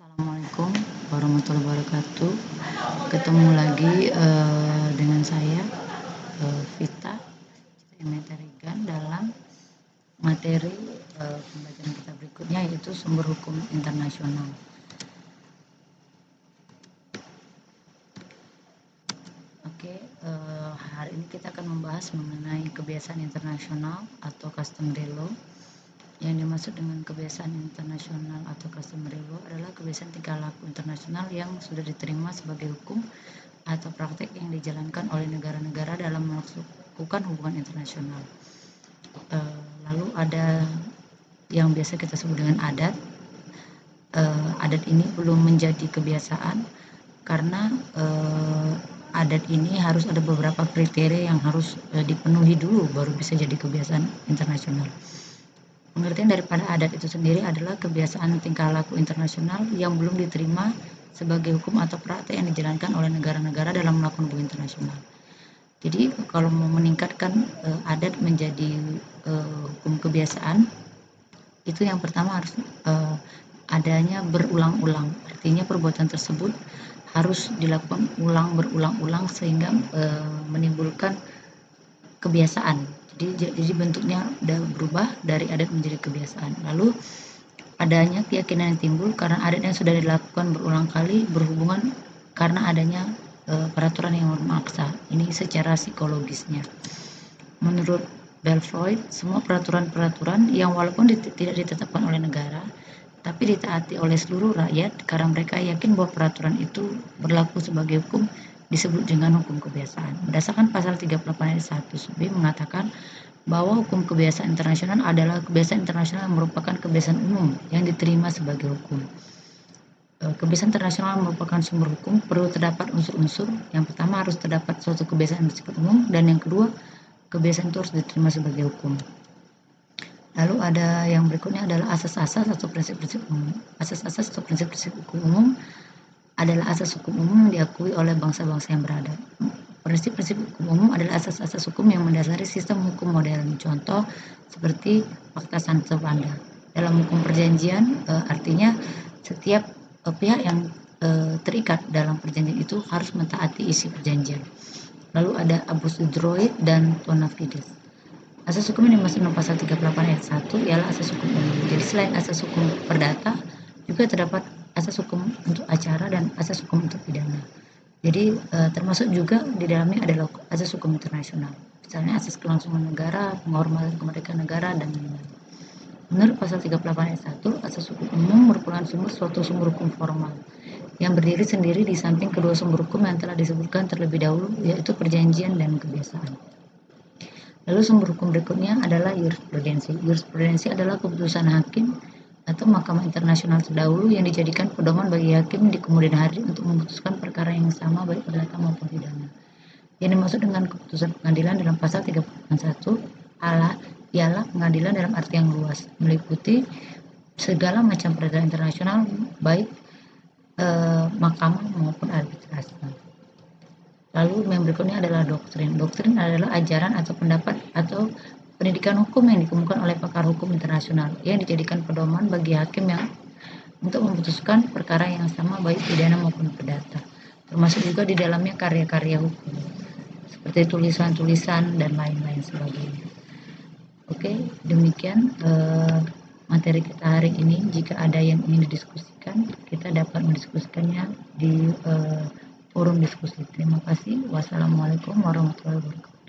Assalamualaikum warahmatullahi wabarakatuh. Ketemu lagi dengan saya Vita Regan dalam materi pembelajaran kita berikutnya, yaitu sumber hukum internasional. Oke, hari ini kita akan membahas mengenai kebiasaan internasional atau customary law. Yang dimaksud dengan kebiasaan internasional atau customary law adalah kebiasaan tingkah laku internasional yang sudah diterima sebagai hukum atau praktek yang dijalankan oleh negara-negara dalam melakukan hubungan internasional. Lalu ada yang biasa kita sebut dengan adat. Adat ini belum menjadi kebiasaan karena adat ini harus ada beberapa kriteria yang harus dipenuhi dulu baru bisa jadi kebiasaan internasional. Pengertian daripada adat itu sendiri adalah kebiasaan tingkah laku internasional yang belum diterima sebagai hukum atau praktek yang dijalankan oleh negara-negara dalam melakukan hubungan internasional. Jadi kalau mau meningkatkan adat menjadi hukum kebiasaan, itu yang pertama harus adanya berulang-ulang. Artinya perbuatan tersebut harus dilakukan berulang-ulang sehingga menimbulkan kebiasaan. Jadi bentuknya udah berubah dari adat menjadi kebiasaan. Lalu adanya keyakinan yang timbul karena adat yang sudah dilakukan berulang kali berhubungan karena adanya peraturan yang memaksa. Ini secara psikologisnya. Menurut Belfroid, semua peraturan-peraturan yang walaupun tidak ditetapkan oleh negara tapi ditaati oleh seluruh rakyat karena mereka yakin bahwa peraturan itu berlaku sebagai hukum disebut dengan hukum kebiasaan. Berdasarkan pasal 38 ayat 1b mengatakan bahwa hukum kebiasaan internasional adalah kebiasaan internasional yang merupakan kebiasaan umum yang diterima sebagai hukum. Kebiasaan internasional merupakan sumber hukum, perlu terdapat unsur-unsur. Yang pertama harus terdapat suatu kebiasaan bersifat umum, dan yang kedua kebiasaan itu harus diterima sebagai hukum. Lalu ada yang berikutnya adalah asas-asas atau prinsip-prinsip umum. Asas-asas atau prinsip-prinsip hukum umum adalah asas hukum umum yang diakui oleh bangsa-bangsa yang beradab. Prinsip-prinsip hukum umum adalah asas-asas hukum yang mendasari sistem hukum modern. Contoh seperti Fakta Santo Panda. Dalam hukum perjanjian artinya setiap pihak yang terikat dalam perjanjian itu harus mentaati isi perjanjian. Lalu ada abus droid dan bona fides. Asas hukum yang dimaksud dalam pasal 38 ayat 1 ialah asas hukum umum. Jadi selain asas hukum perdata juga terdapat asas hukum untuk acara dan asas hukum untuk pidana. Jadi termasuk juga di dalamnya adalah asas hukum internasional. Misalnya asas kelangsungan negara, penghormatan kemerdekaan negara, dan lain-lain. Menurut pasal 38 ayat 1, asas hukum umum merupakan suatu sumber hukum formal yang berdiri sendiri di samping kedua sumber hukum yang telah disebutkan terlebih dahulu, yaitu perjanjian dan kebiasaan. Lalu sumber hukum berikutnya adalah jurisprudensi. Jurisprudensi adalah keputusan hakim atau mahkamah internasional terdahulu yang dijadikan pedoman bagi hakim di kemudian hari untuk memutuskan perkara yang sama baik perdata maupun pidana. Yang dimaksud dengan keputusan pengadilan dalam pasal 31 ialah pengadilan dalam arti yang luas, meliputi segala macam peradilan internasional baik mahkamah maupun arbitrase. Lalu yang berikutnya adalah doktrin. Doktrin adalah ajaran atau pendapat atau pendidikan hukum yang dikemukakan oleh pakar hukum internasional yang dijadikan pedoman bagi hakim yang untuk memutuskan perkara yang sama baik pidana maupun perdata. Termasuk juga di dalamnya karya-karya hukum seperti tulisan-tulisan dan lain-lain sebagainya. Oke, demikian materi kita hari ini. Jika ada yang ingin didiskusikan, kita dapat mendiskusikannya di forum diskusi. Terima kasih. Wassalamualaikum warahmatullahi wabarakatuh.